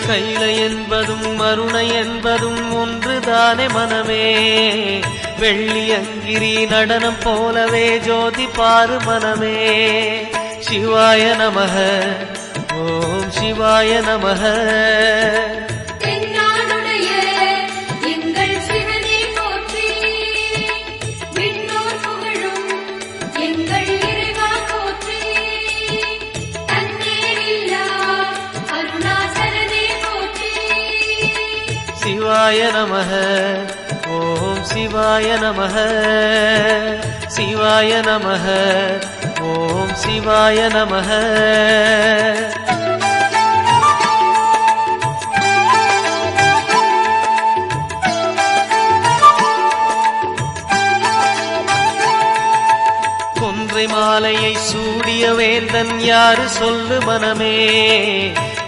கைலை என்பதும் மருணை என்பதும் ஒன்றுதானே மனமே. வெள்ளி அங்கிரி நடனம் போலவே ஜோதி பாரு மனமே. சிவாய நமக ஓம் சிவாய நமக. சிவாய நமக ஓம் சிவாய நமக. சிவாய நமக ஓம் சிவாய நமக. கொன்றை மாலையை சூடிய வேந்தன் யாரு சொல்லு மனமே.